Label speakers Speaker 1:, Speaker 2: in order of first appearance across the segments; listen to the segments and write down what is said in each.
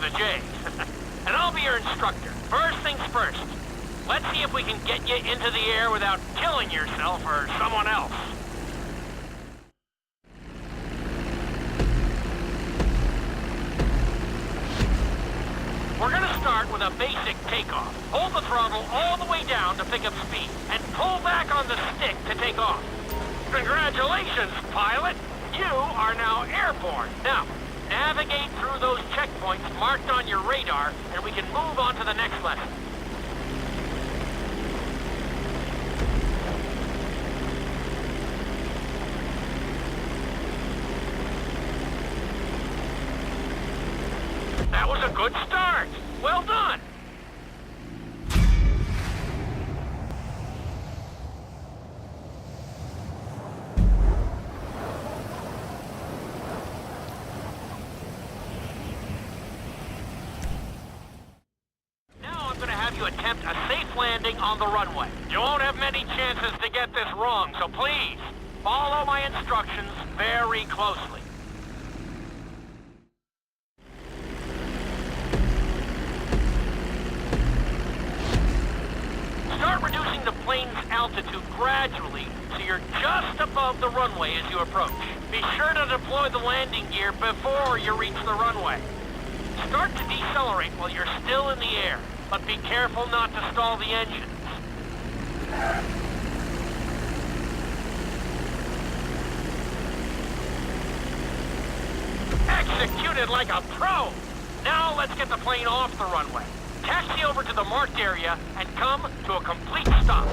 Speaker 1: a J. And I'll be your instructor. First things first. Let's see if we can get you into the air without killing yourself or someone else. We're gonna start with a basic takeoff. Hold the throttle all the way down to pick up speed, and pull back on the stick to take off. Congratulations, pilot! You are now airborne. Now, navigate through those checkpoints marked on your radar, and we can move on to the next lesson. That was a good start. Well done. Now I'm going to have you attempt a safe landing on the runway. You won't have many chances to get this wrong, so please follow my instructions very closely. Start reducing the plane's altitude gradually so you're just above the runway as you approach. Be sure to deploy the landing gear before you reach the runway. Start to decelerate while you're still in the air, but be careful not to stall the engines. Executed like a pro! Now let's get the plane off the runway. Taxi over to the marked area and come to a complete stop.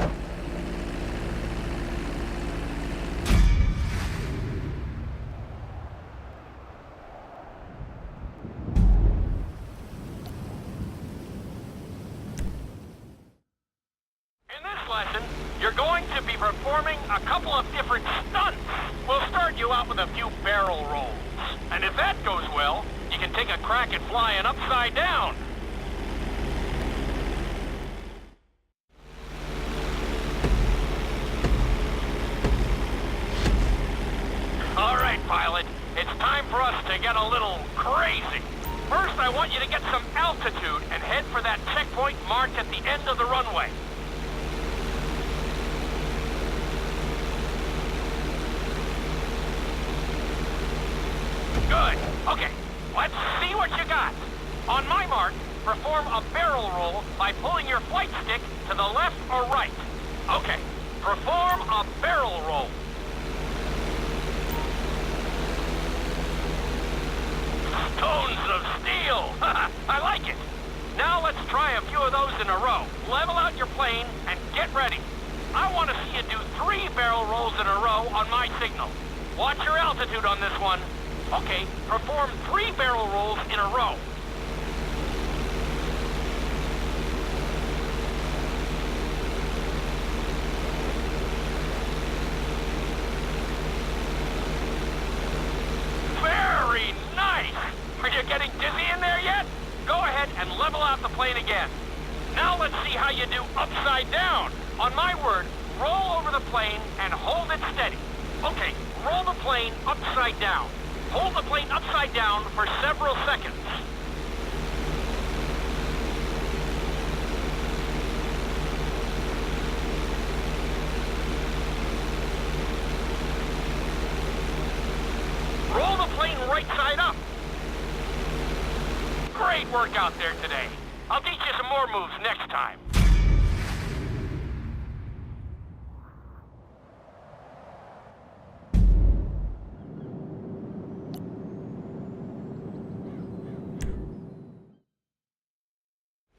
Speaker 1: In this lesson, you're going to be performing a couple of different stunts. We'll start you out with a few barrel rolls. And if that goes well, you can take a crack at flying upside down. All right, pilot. It's time for us to get a little crazy. First, I want you to get some altitude and head for that checkpoint marked at the end of the runway. Good. Okay, let's see what you got. On my mark, perform a barrel roll by pulling your flight stick to the left or right. Okay, perform a barrel roll. Stones of steel! I like it! Now let's try a few of those in a row. Level out your plane and get ready. I want to see you do 3 barrel rolls in a row on my signal. Watch your altitude on this one. Okay, perform 3 barrel rolls in a row. Very nice! Are you getting dizzy in there yet? Go ahead and level out the plane again. Now let's see how you do upside down. On my word, roll over the plane and hold it steady. Okay, roll the plane upside down. Hold the plane upside down for several seconds. Roll the plane right side up. Great work out there today. I'll teach you some more moves next time.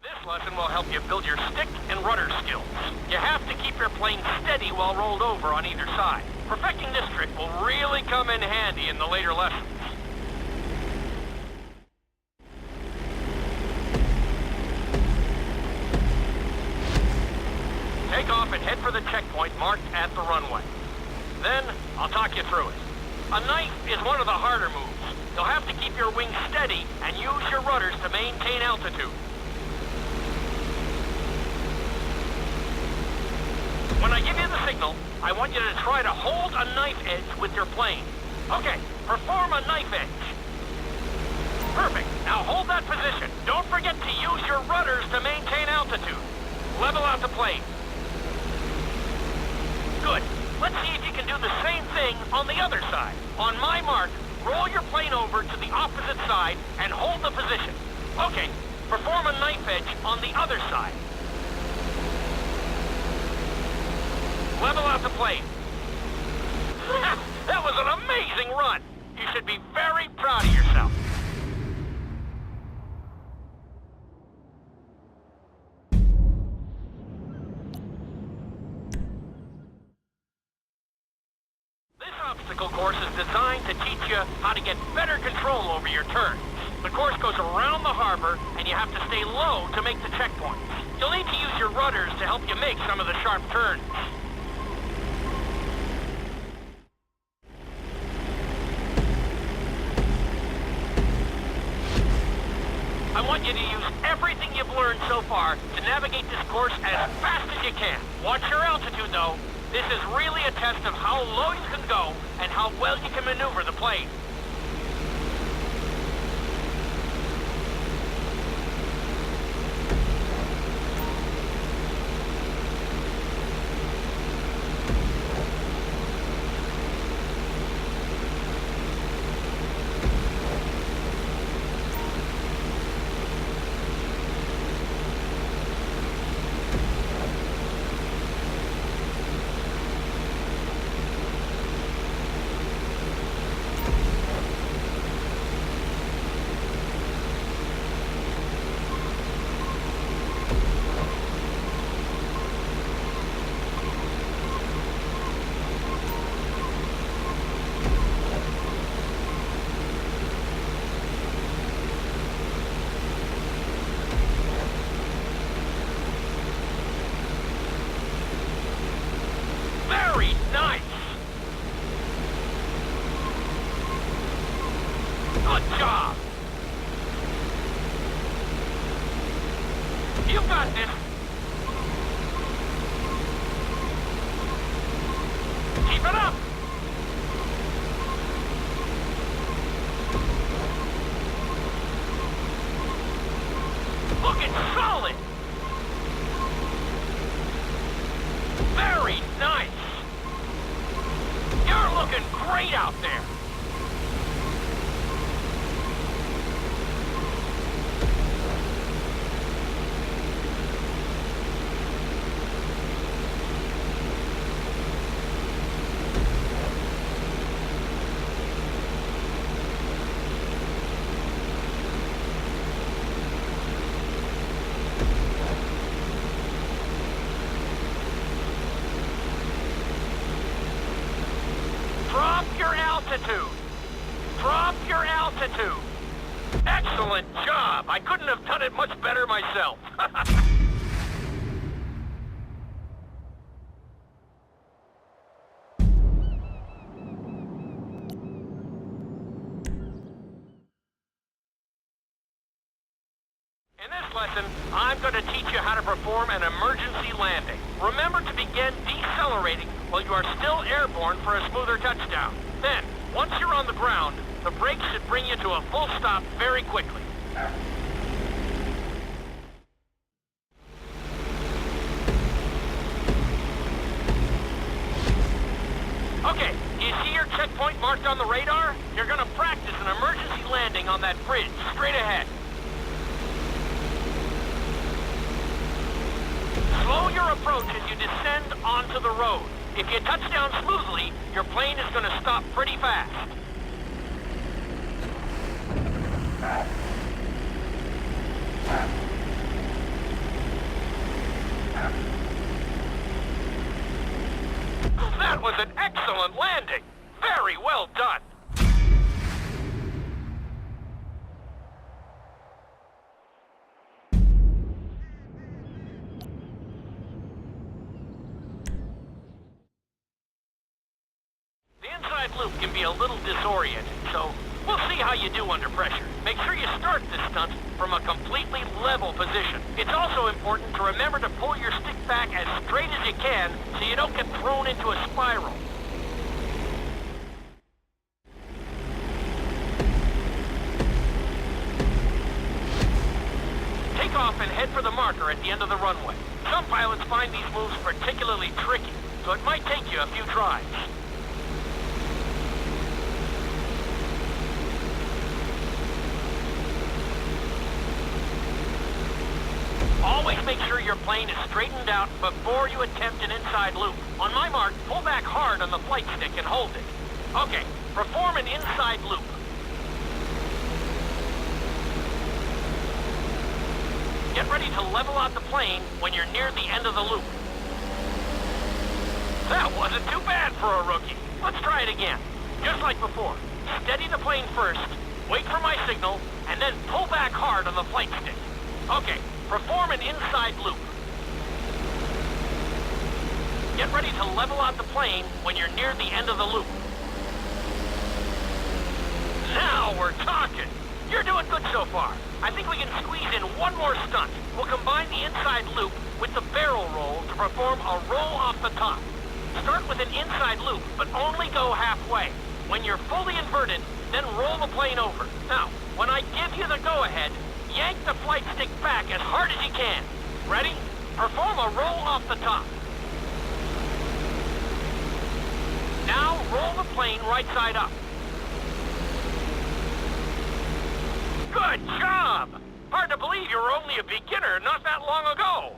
Speaker 1: This lesson will help you build your stick and rudder skills. You have to keep your plane steady while rolled over on either side. Perfecting this trick will really come in handy in the later lessons. Take off and head for the checkpoint marked at the runway. Then, I'll talk you through it. A knife is one of the harder moves. You'll have to keep your wings steady and use your rudders to maintain altitude. When I give you the signal, I want you to try to hold a knife edge with your plane. Okay, perform a knife edge. Perfect. Now hold that position. Don't forget to use your rudders to maintain altitude. Level out the plane. Good. Let's see if you can do the same thing on the other side. On my mark, roll your plane over to the opposite side and hold the position. Okay, perform a knife edge on the other side. Level out the plane. That was an amazing run. You should be very proud of yourself. This obstacle course is designed to teach you how to get better control over your turns. The course goes around the harbor, and you have to stay low to make the checkpoints. You'll need to use your rudders to help you make some of the sharp turns. I want you to use everything you've learned so far to navigate this course as fast as you can. Watch your altitude, though. This is really a test of how low you can go and how well you can maneuver the plane. Very nice! Good job! You got this! Keep it up! Looking solid! Very nice! You're looking great out there! Drop your altitude! Drop your altitude! Excellent job! I couldn't have done it much better myself. In this lesson, I'm going to teach you how to perform an emergency landing. Remember to begin decelerating while you are still airborne for a smoother touchdown. Then, once you're on the ground, the brakes should bring you to a full stop very quickly. Okay, do you see your checkpoint marked on the radar? You're going to practice an emergency landing on that bridge straight ahead. Slow your approach as you descend onto the road. If you touch down smoothly, your plane is going to stop pretty fast. That was an excellent landing. Very well done. Loop can be a little disoriented, so we'll see how you do under pressure. Make sure you start this stunt from a completely level position. It's also important to remember to pull your stick back as straight as you can so you don't get thrown into a spiral. marker at the end of the runway. Some pilots find these moves particularly tricky, so it might take you a few tries. Always make sure your plane is straightened out before you attempt an inside loop. On my mark, pull back hard on the flight stick and hold it. Okay, perform an inside loop. Get ready to level out the plane when you're near the end of the loop. That wasn't too bad for a rookie. Let's try it again. Just like before. Steady the plane first, wait for my signal, and then pull back hard on the flight stick. Okay, perform an inside loop. Get ready to level out the plane when you're near the end of the loop. Now we're talking. You're doing good so far. I think we can squeeze in one more stunt. We'll combine the inside loop with the barrel roll to perform a roll off the top. Start with an inside loop, but only go halfway. When you're fully inverted, then roll the plane over. Now, when I give you the go-ahead, yank the flight stick back as hard as you can. Ready? Perform a roll off the top. Now roll the plane right side up. Good job! Hard to believe you were only a beginner not that long ago.